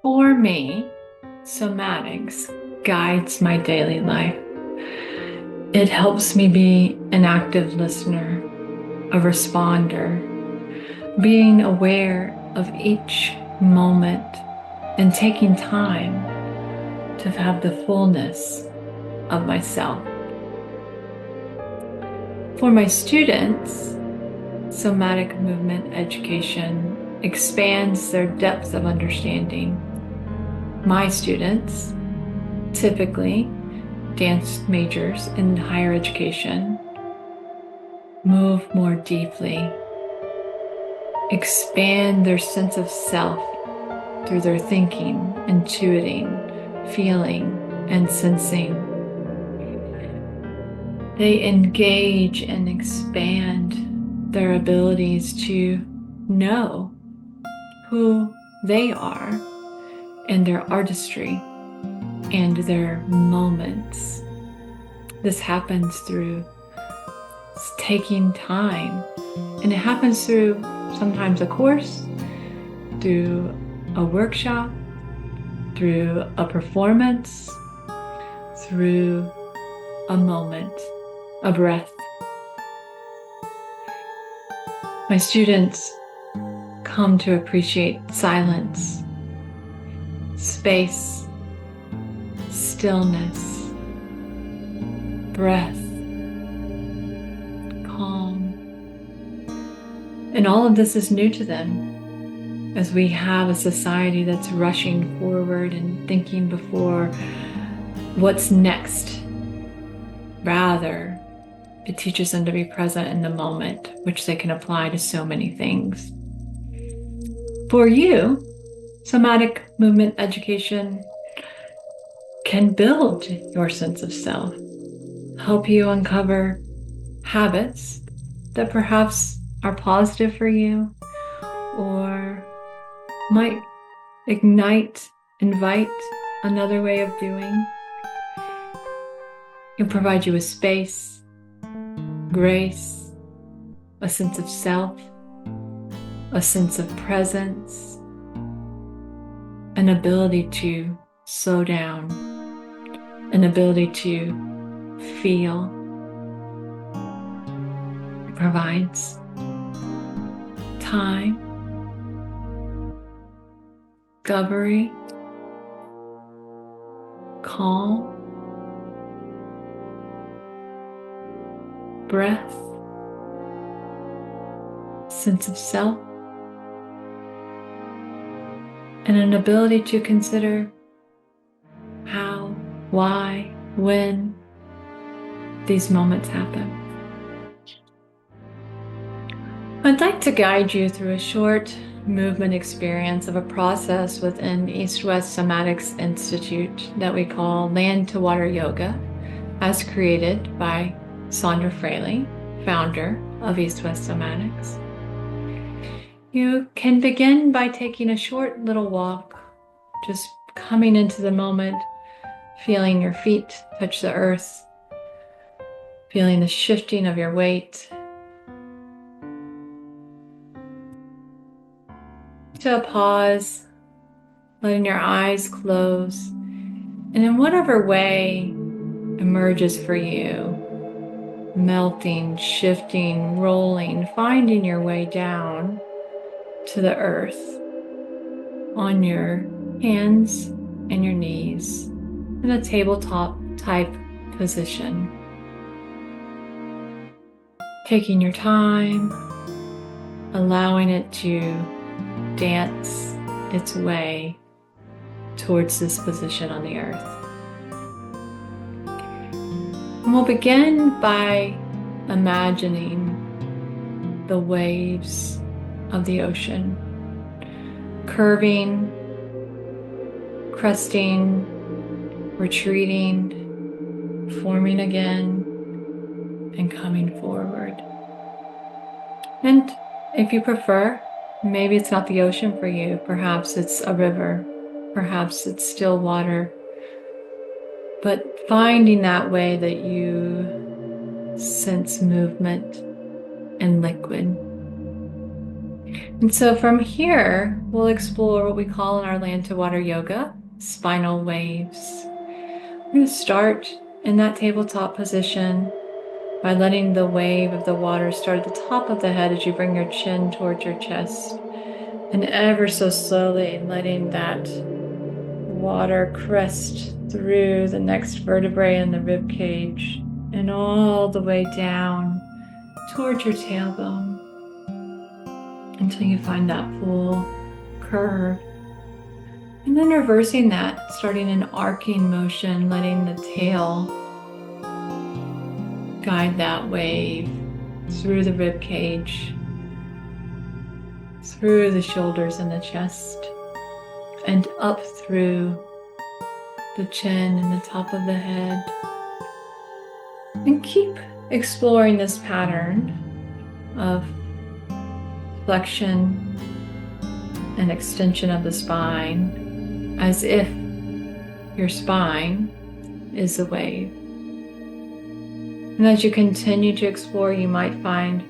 For me, somatics guides my daily life. It helps me be an active listener, a responder, being aware of each moment and taking time to have the fullness of myself. For my students, somatic movement education expands their depth of understanding. My students, typically dance majors in higher education, move more deeply, expand their sense of self through their thinking, intuiting, feeling, and sensing. They engage and expand their abilities to know who they are and their artistry and their moments. This happens through taking time, and it happens through sometimes a course, through a workshop, through a performance, through a moment, a breath. My students come to appreciate silence, space, stillness, breath, calm. And all of this is new to them as we have a society that's rushing forward and thinking before what's next. Rather, it teaches them to be present in the moment, which they can apply to so many things. For you, somatic movement education can build your sense of self, help you uncover habits that perhaps are positive for you or might invite another way of doing. It'll provide you with space, grace, a sense of self, a sense of presence, an ability to slow down, an ability to feel. It provides time, discovery, calm, breath, sense of self, and an ability to consider how, why, when these moments happen. I'd like to guide you through a short movement experience of a process within Eastwest Somatics Institute that we call Land to Water Yoga, as created by Sondra Fraleigh, founder of Eastwest Somatics. You can begin by taking a short little walk, just coming into the moment, feeling your feet touch the earth, feeling the shifting of your weight. To a pause, letting your eyes close, and in whatever way emerges for you, melting, shifting, rolling, finding your way down to the earth on your hands and your knees in a tabletop type position. Taking your time, allowing it to dance its way towards this position on the earth. And we'll begin by imagining the waves of the ocean, curving, cresting, retreating, forming again, and coming forward. And if you prefer, maybe it's not the ocean for you. Perhaps it's a river. Perhaps it's still water. But finding that way that you sense movement and liquid. And so from here, we'll explore what we call in our land to water yoga, spinal waves. We're going to start in that tabletop position by letting the wave of the water start at the top of the head as you bring your chin towards your chest. And ever so slowly letting that water crest through the next vertebrae in the rib cage and all the way down towards your tailbone until you find that full curve. And then reversing that, starting an arcing motion, letting the tail guide that wave through the rib cage, through the shoulders and the chest, and up through the chin and the top of the head. And keep exploring this pattern of flexion and extension of the spine as if your spine is a wave. And as you continue to explore, you might find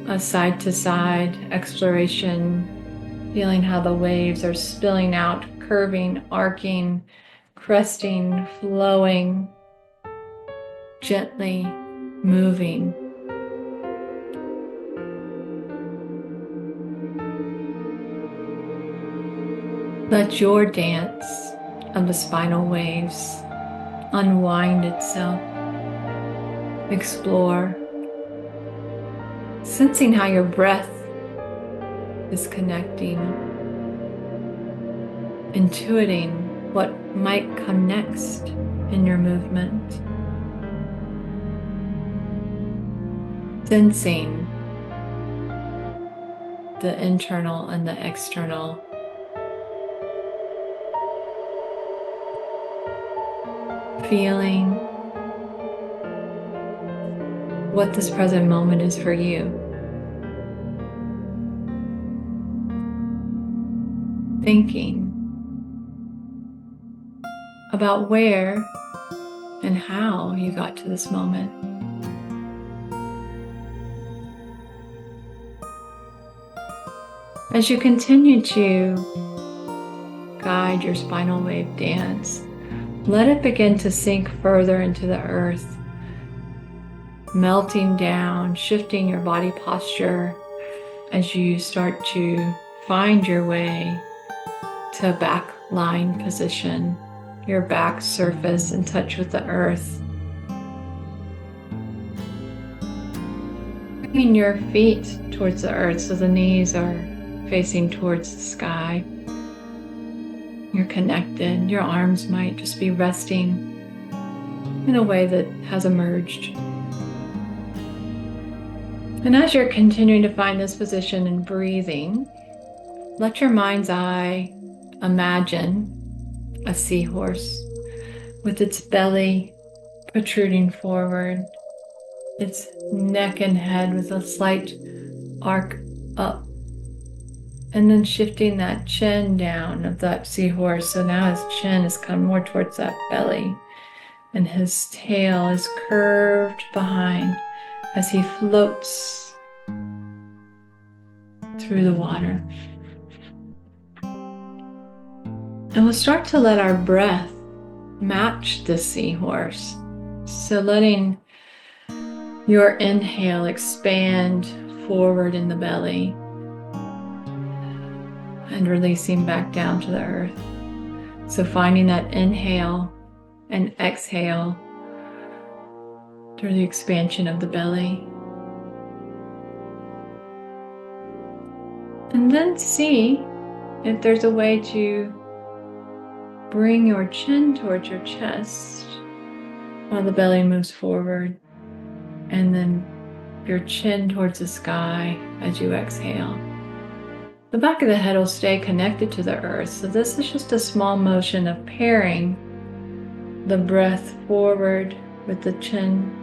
a side-to-side exploration, feeling how the waves are spilling out, curving, arcing, cresting, flowing, gently moving. Let your dance of the spinal waves unwind itself. Explore, sensing how your breath is connecting, intuiting what might come next in your movement, sensing the internal and the external, feeling what this present moment is for you. Thinking about where and how you got to this moment. As you continue to guide your spinal wave dance, let it begin to sink further into the earth, melting down, shifting your body posture as you start to find your way to a back lying position, your back surface in touch with the earth. Bringing your feet towards the earth so the knees are facing towards the sky. You're connected. Your arms might just be resting in a way that has emerged. And as you're continuing to find this position and breathing, let your mind's eye imagine a seahorse with its belly protruding forward, its neck and head with a slight arc up, and then shifting that chin down of that seahorse. So now his chin is come more towards that belly, and his tail is curved behind as he floats through the water. And we'll start to let our breath match the seahorse. So letting your inhale expand forward in the belly and releasing back down to the earth. So finding that inhale and exhale through the expansion of the belly. And then see if there's a way to bring your chin towards your chest while the belly moves forward, and then your chin towards the sky as you exhale. The back of the head will stay connected to the earth, so this is just a small motion of pairing the breath forward with the chin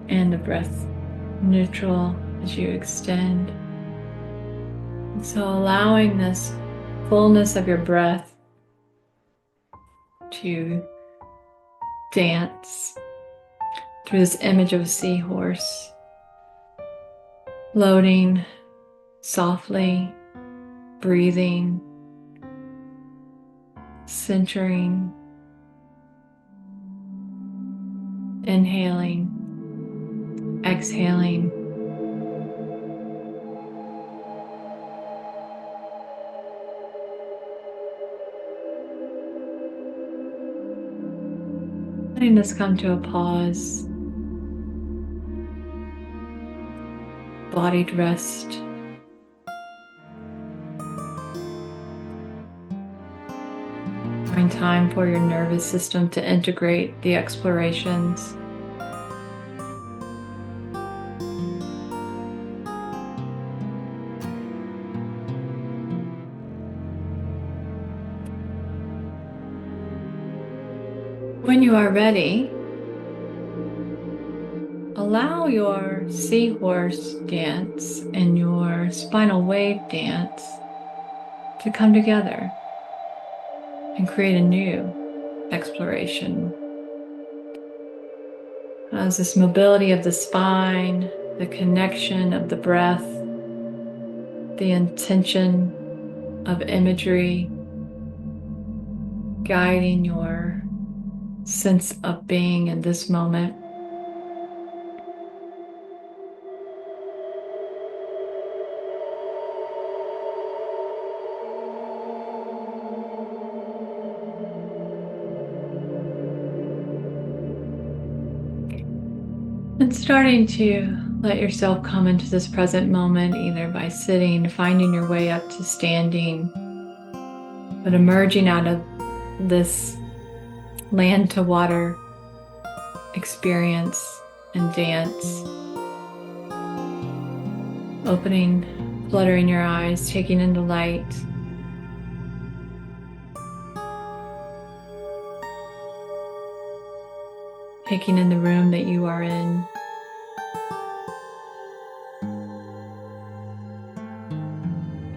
and the breath neutral as you extend. And so allowing this fullness of your breath to dance through this image of a seahorse, floating softly breathing, centering, inhaling, exhaling. Letting this come to a pause. Body to rest. Find time for your nervous system to integrate the explorations. When you are ready, allow your seahorse dance and your spinal wave dance to come together and create a new exploration. As this mobility of the spine, the connection of the breath, the intention of imagery, guiding your sense of being in this moment. And starting to let yourself come into this present moment, either by sitting, finding your way up to standing, but emerging out of this land to water experience and dance. Opening, fluttering your eyes, taking in the light. Taking in the room that you are in.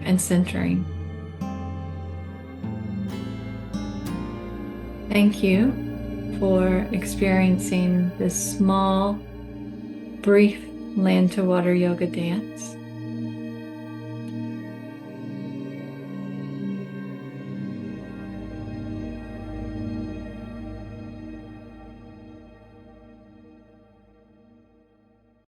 And centering. Thank you for experiencing this small, brief land to water yoga dance.